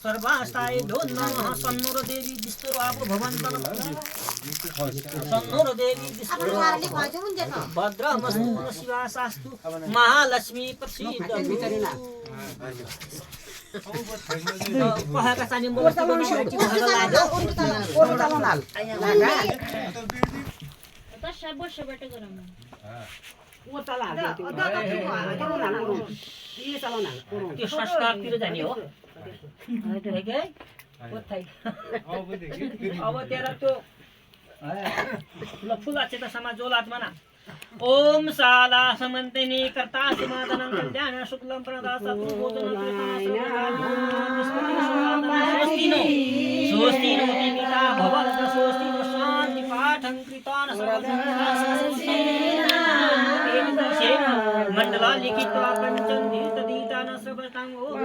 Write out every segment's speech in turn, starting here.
सर्वाष्टाय भ्यो नमः सन्नोर देवी विष्णुरापो भवन्तन सन्नोर देवी विष्णु भद्रमस्तु शिवासास्तु महालक्ष्मी प्रसीद पहाका सानी त्यो संस्कारतिर जाने हो अब तेरा त्यो फुल अच्छे तो समाज जो लात मना ओम साला समंतनी कर्ता समाधानं कल्याण शुक्लम प्रदा सत्तु भोजन स्वस्तिनो स्वस्तिनो देविता भवत स्वस्तिनो शांति पाठं कृतान मंडला लिखित्वा पंचम दीतान सर्वतां ओम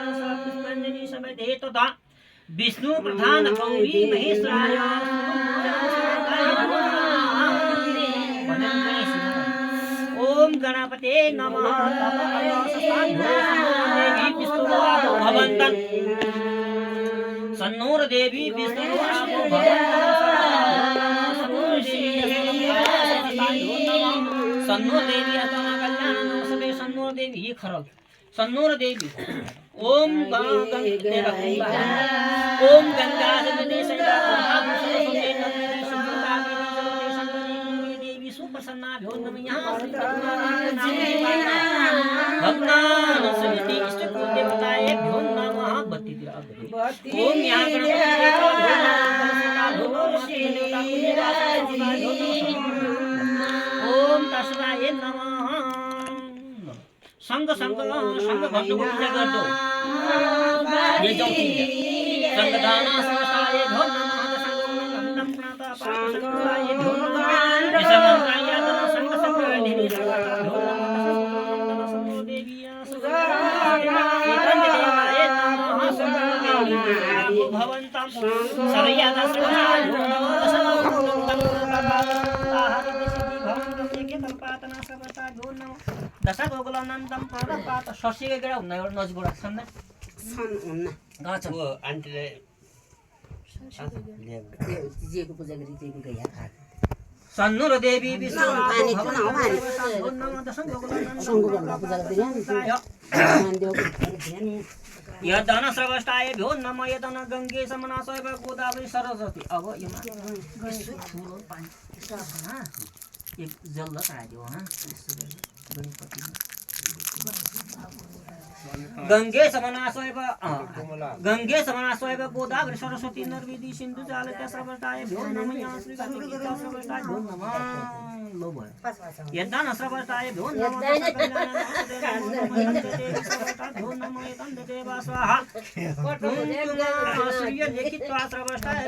पुष्पांजलि समदे तथा विष्णु प्रधान गौरी महेश्वराय ओम गणपते नमः देवी विष्णुरापो भवन्तन सन्नोर देवी विष्णुरापो सन्नोर देवी अतः कल्याण नमस्ते सन्नोर देवी ये खरल सन्नोर देवी ओम गंगा ओम गंगा जगते देवी सुप्रसन्ना भ्यो नमः भगवान समिति इष्ट देवताए भ्यो नमः बत्ती ओम यहाँ ओम तस्माय नमः संग संग संग भन्नु पूजा गर्दो ये जौती संग दाना संस्थाय भो नमः संगम प्राता पाठय भो नमः विषमंत्राय संग संग देवी भो नमः संग देवी देवाय नमः संग देवी भवन्तं सरयादा सर्वाय दशा गोकुलानन्दम परपात शशीले गेडा हुन्न एउटा नजिकबाट छन् न छन् हुन्न गछ वो आन्टीले जिएको पूजा गरी जिएको गया सन्नुर देवी विष्णु पानी किन हो पानी संगो गर्न पूजा गर्दिन यदन सर्वष्टाय भ्यो नम यदन गङ्गे समनासय गोदावरी सरस्वती अब यो ठुलो पानी एक जल्द आयो गंगे समनासय गोदावरी सरस्वती नर्मदी सिन्धु जालत्या सर्वष्टाय भ्यो नमः श्री सर्वष्टाय भ्यो नमः लो भयो यदान सर्वष्टाय भ्यो नमः भ्यो नमः यदन देवा स्वाहा सूर्य लिखित्वा सर्वष्टाय